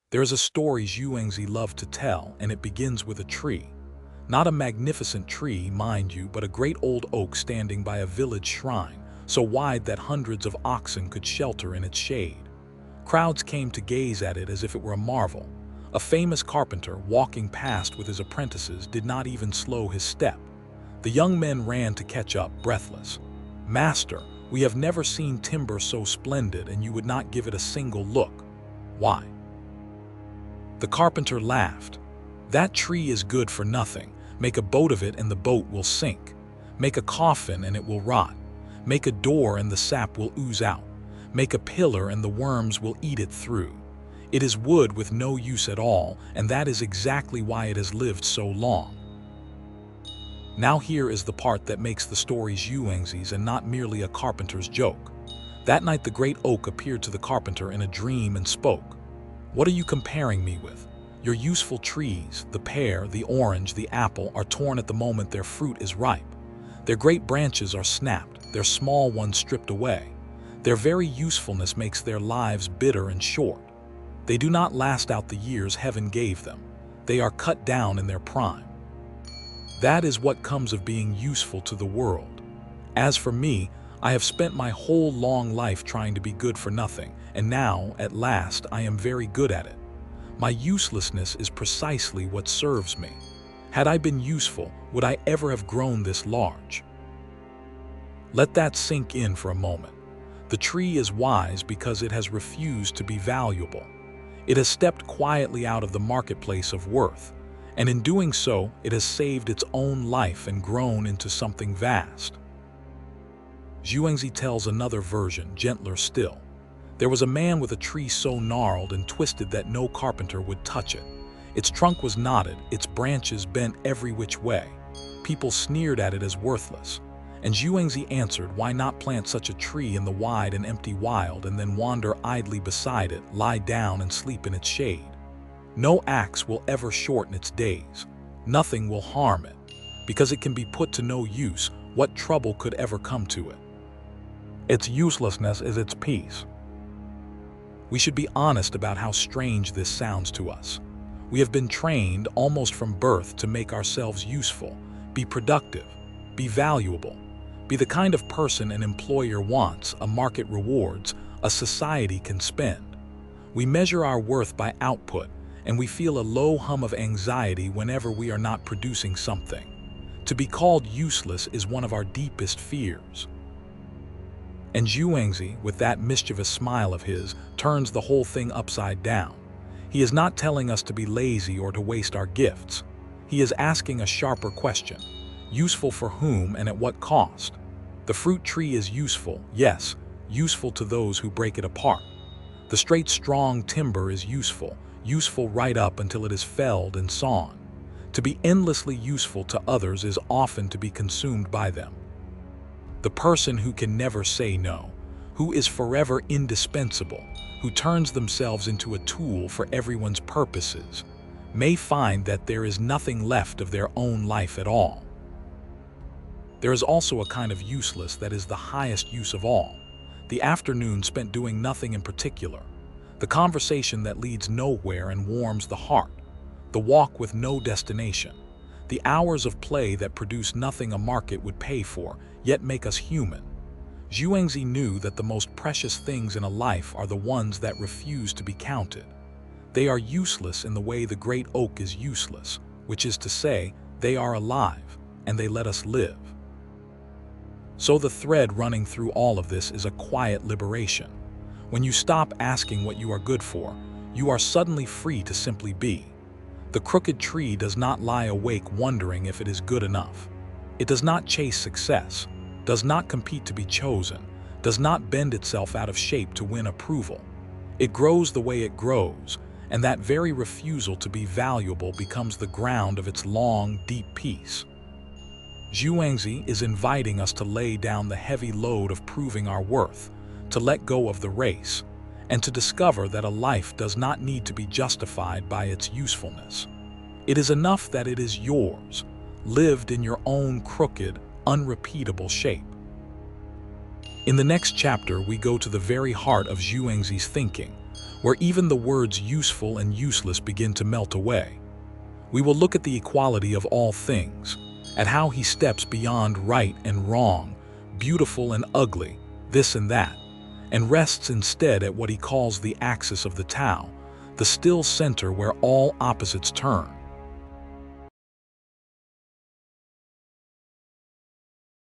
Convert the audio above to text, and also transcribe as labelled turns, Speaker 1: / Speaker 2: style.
Speaker 1: There is a story Zhuangzi loved to tell, and it begins with a tree. Not a magnificent tree, mind you, but a great old oak standing by a village shrine, so wide that hundreds of oxen could shelter in its shade. Crowds came to gaze at it as if it were a marvel. A famous carpenter, walking past with his apprentices, did not even slow his step. The young men ran to catch up, breathless. "Master, we have never seen timber so splendid, and you would not give it a single look. Why?" The carpenter laughed. "That tree is good for nothing. Make a boat of it and the boat will sink. Make a coffin and it will rot. Make a door and the sap will ooze out. Make a pillar and the worms will eat it through. It is wood with no use at all, and that is exactly why it has lived so long." Now here is the part that makes the story Zhuangzi's and not merely a carpenter's joke. That night the great oak appeared to the carpenter in a dream and spoke. "What are you comparing me with? Your useful trees, the pear, the orange, the apple, are torn at the moment their fruit is ripe. Their great branches are snapped, their small ones stripped away. Their very usefulness makes their lives bitter and short. They do not last out the years heaven gave them. They are cut down in their prime. That is what comes of being useful to the world. As for me, I have spent my whole long life trying to be good for nothing, and now, at last, I am very good at it. My uselessness is precisely what serves me. Had I been useful, would I ever have grown this large?" Let that sink in for a moment. The tree is wise because it has refused to be valuable. It has stepped quietly out of the marketplace of worth, and in doing so, it has saved its own life and grown into something vast. Zhuangzi tells another version, gentler still. There was a man with a tree so gnarled and twisted that no carpenter would touch it. Its trunk was knotted, its branches bent every which way. People sneered at it as worthless. And Zhuangzi answered, "Why not plant such a tree in the wide and empty wild and then wander idly beside it, lie down and sleep in its shade? No axe will ever shorten its days. Nothing will harm it. Because it can be put to no use, what trouble could ever come to it? Its uselessness is its peace." We should be honest about how strange this sounds to us. We have been trained almost from birth to make ourselves useful, be productive, be valuable, be the kind of person an employer wants, a market rewards, a society can spend. We measure our worth by output, and we feel a low hum of anxiety whenever we are not producing something. To be called useless is one of our deepest fears. And Zhuangzi, with that mischievous smile of his, turns the whole thing upside down. He is not telling us to be lazy or to waste our gifts. He is asking a sharper question. Useful for whom and at what cost? The fruit tree is useful, yes, useful to those who break it apart. The straight, strong timber is useful, useful right up until it is felled and sawn. To be endlessly useful to others is often to be consumed by them. The person who can never say no, who is forever indispensable, who turns themselves into a tool for everyone's purposes, may find that there is nothing left of their own life at all. There is also a kind of useless that is the highest use of all. The afternoon spent doing nothing in particular. The conversation that leads nowhere and warms the heart. The walk with no destination. The hours of play that produce nothing a market would pay for, yet make us human. Zhuangzi knew that the most precious things in a life are the ones that refuse to be counted. They are useless in the way the great oak is useless, which is to say, they are alive, and they let us live. So the thread running through all of this is a quiet liberation. When you stop asking what you are good for, you are suddenly free to simply be. The crooked tree does not lie awake wondering if it is good enough. It does not chase success, does not compete to be chosen, does not bend itself out of shape to win approval. It grows the way it grows, and that very refusal to be valuable becomes the ground of its long, deep peace. Zhuangzi is inviting us to lay down the heavy load of proving our worth, to let go of the race, and to discover that a life does not need to be justified by its usefulness. It is enough that it is yours, lived in your own crooked, unrepeatable shape. In the next chapter, we go to the very heart of Zhuangzi's thinking. where even the words useful and useless begin to melt away. We will look at the equality of all things, at how he steps beyond right and wrong, beautiful and ugly, this and that, and rests instead at what he calls the axis of the Tao, the still center where all opposites turn.